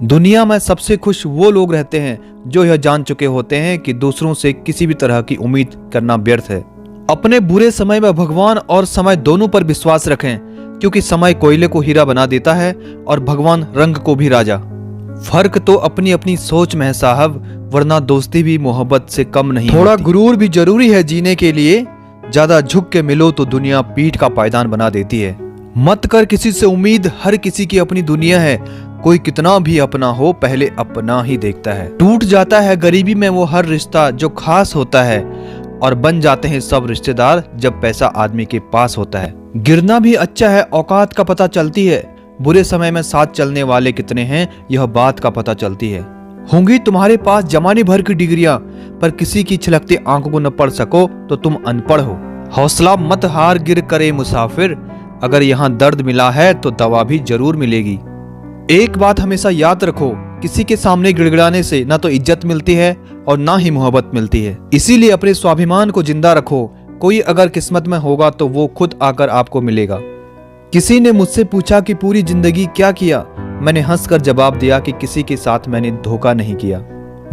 दुनिया में सबसे खुश वो लोग रहते हैं जो यह जान चुके होते हैं कि दूसरों से किसी भी तरह की उम्मीद करना व्यर्थ है। अपने बुरे समय में भगवान और समय दोनों पर विश्वास रखें, क्योंकि समय कोयले को हीरा बना देता है और भगवान रंग को भी राजा। फर्क तो अपनी अपनी सोच में है साहब, वरना दोस्ती भी मोहब्बत से कम नहीं। थोड़ा गुरूर भी जरूरी है जीने के लिए, ज्यादा झुक के मिलो तो दुनिया पीठ का पायदान बना देती है। मत कर किसी से उम्मीद, हर किसी की अपनी दुनिया है। कोई कितना भी अपना हो पहले अपना ही देखता है। टूट जाता है गरीबी में वो हर रिश्ता जो खास होता है, और बन जाते हैं सब रिश्तेदार जब पैसा आदमी के पास होता है। गिरना भी अच्छा है, औकात का पता चलती है। बुरे समय में साथ चलने वाले कितने हैं यह बात का पता चलती है। होंगी तुम्हारे पास जमाने भर की डिग्रियां, पर किसी की छलकती आंखों को न पढ़ सको तो तुम अनपढ़ हो। हौसला मत हार गिर करे मुसाफिर, अगर यहाँ दर्द मिला है तो दवा भी जरूर मिलेगी। एक बात हमेशा याद रखो, किसी के सामने गिड़गिड़ाने से ना तो इज्जत मिलती है और ना ही मोहब्बत मिलती है। इसीलिए अपने स्वाभिमान को जिंदा रखो। कोई अगर किस्मत में होगा तो वो खुद आकर आपको मिलेगा। किसी ने मुझसे पूछा कि पूरी जिंदगी क्या किया, मैंने हंसकर जवाब दिया कि किसी के साथ मैंने धोखा नहीं किया।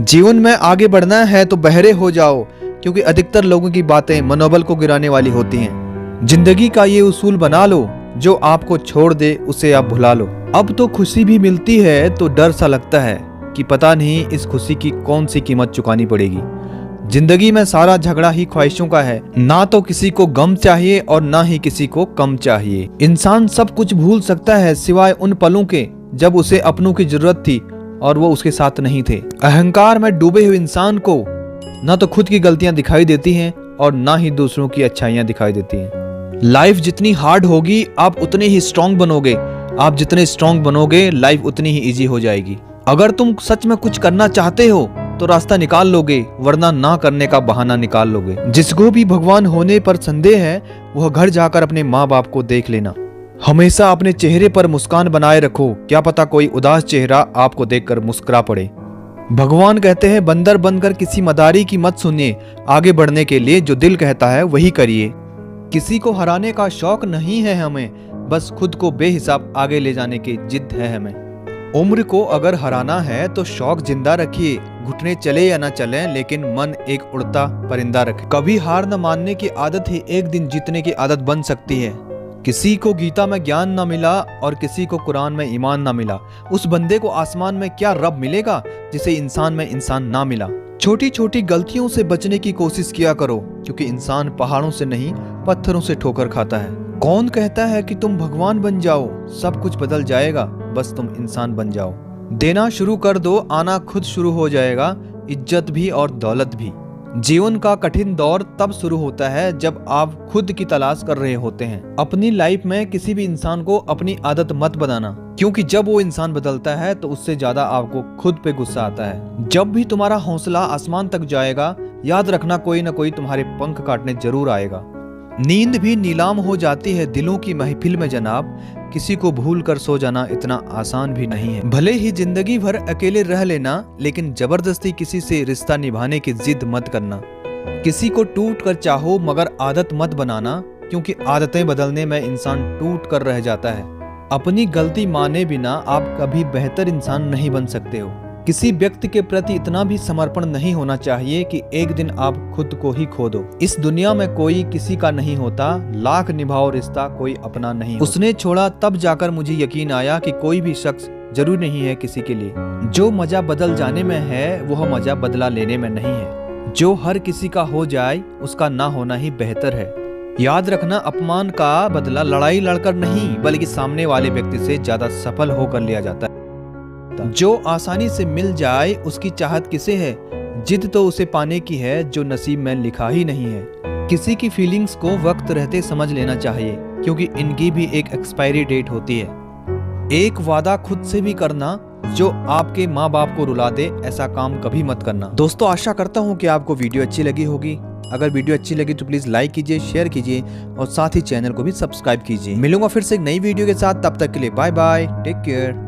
जीवन में आगे बढ़ना है तो बहरे हो जाओ, क्योंकि अधिकतर लोगों की बातें मनोबल को गिराने वाली होती हैं। जिंदगी का ये उसूल बना लो, जो आपको छोड़ दे उसे आप भुला लो। अब तो खुशी भी मिलती है तो डर सा लगता है कि पता नहीं इस खुशी की कौन सी कीमत चुकानी पड़ेगी। जिंदगी में सारा झगड़ा ही ख्वाहिशों का है, ना तो किसी को गम चाहिए और ना ही किसी को कम चाहिए। इंसान सब कुछ भूल सकता है सिवाय उन पलों के जब उसे अपनों की जरूरत थी और वो उसके साथ नहीं थे। अहंकार में डूबे हुए इंसान को ना तो खुद की गलतियां दिखाई देती हैं और ना ही दूसरों की अच्छाइयां दिखाई देती हैं। लाइफ जितनी हार्ड होगी आप उतने ही स्ट्रांग बनोगे। आप जितने स्ट्रांग बनोगे लाइफ उतनी ही इजी हो जाएगी। अगर तुम सच में कुछ करना चाहते हो तो रास्ता निकाल लोगे, वरना ना करने का बहाना निकाल लोगे। जिसको भी भगवान होने पर संदेह है वह घर जाकर अपने माँ बाप को देख लेना। हमेशा अपने चेहरे पर मुस्कान बनाए रखो, क्या पता कोई उदास चेहरा आपको देखकर मुस्कुरा पड़े। भगवान कहते हैं बंदर बनकर किसी मदारी की मत सुनिए, आगे बढ़ने के लिए जो दिल कहता है वही करिए। किसी को हराने का शौक नहीं है हमें, बस खुद को बेहिसाब आगे ले जाने की जिद है हमें। उम्र को अगर हराना है तो शौक जिंदा रखिए, घुटने चले या ना चले लेकिन मन एक उड़ता परिंदा रखे। कभी हार न मानने की आदत ही एक दिन जीतने की आदत बन सकती है। किसी को गीता में ज्ञान ना मिला और किसी को कुरान में ईमान ना मिला, उस बंदे को आसमान में क्या रब मिलेगा जिसे इंसान में इंसान ना मिला। छोटी छोटी गलतियों से बचने की कोशिश किया करो, क्योंकि इंसान पहाड़ों से नहीं पत्थरों से ठोकर खाता है। कौन कहता है कि तुम भगवान बन जाओ, सब कुछ बदल जाएगा, बस तुम इंसान बन जाओ। देना शुरू कर दो, आना खुद शुरू हो जाएगा, इज्जत भी और दौलत भी। जीवन का कठिन दौर तब शुरू होता है जब आप खुद की तलाश कर रहे होते हैं। अपनी लाइफ में किसी भी इंसान को अपनी आदत मत बनाना, क्योंकि जब वो इंसान बदलता है तो उससे ज्यादा आपको खुद पे गुस्सा आता है। जब भी तुम्हारा हौसला आसमान तक जाएगा, याद रखना कोई ना कोई तुम्हारे पंख काटने जरूर आएगा। नींद भी नीलाम हो जाती है दिलों की महफिल में जनाब, किसी को भूल कर सो जाना इतना आसान भी नहीं है। भले ही जिंदगी भर अकेले रह लेना, लेकिन जबरदस्ती किसी से रिश्ता निभाने की जिद मत करना। किसी को टूट कर चाहो मगर आदत मत बनाना, क्योंकि आदतें बदलने में इंसान टूट कर रह जाता है। अपनी गलती माने बिना आप कभी बेहतर इंसान नहीं बन सकते हो। किसी व्यक्ति के प्रति इतना भी समर्पण नहीं होना चाहिए कि एक दिन आप खुद को ही खो दो। इस दुनिया में कोई किसी का नहीं होता, लाख निभाओ रिश्ता कोई अपना नहीं होता। उसने छोड़ा तब जाकर मुझे यकीन आया कि कोई भी शख्स जरूरी नहीं है किसी के लिए। जो मजा बदल जाने में है वह मजा बदला लेने में नहीं है। जो हर किसी का हो जाए उसका ना होना ही बेहतर है। याद रखना, अपमान का बदला लड़ाई लड़कर नहीं बल्कि सामने वाले व्यक्ति से ज्यादा सफल होकर लिया जाता है। जो आसानी से मिल जाए उसकी चाहत किसे है, जिद तो उसे पाने की है जो नसीब में लिखा ही नहीं है। किसी की फीलिंग्स को वक्त रहते समझ लेना चाहिए, क्योंकि इनकी भी एक एक्सपायरी डेट होती है। एक वादा खुद से भी करना जो आपके माँ बाप को रुला दे, ऐसा काम कभी मत करना। दोस्तों, आशा करता हूँ कि आपको वीडियो अच्छी लगी होगी। अगर वीडियो अच्छी लगी तो प्लीज लाइक कीजिए, शेयर कीजिए और साथ ही चैनल को भी सब्सक्राइब कीजिए। मिलूंगा फिर से एक नई वीडियो के साथ, तब तक के लिए बाय बाय, टेक केयर।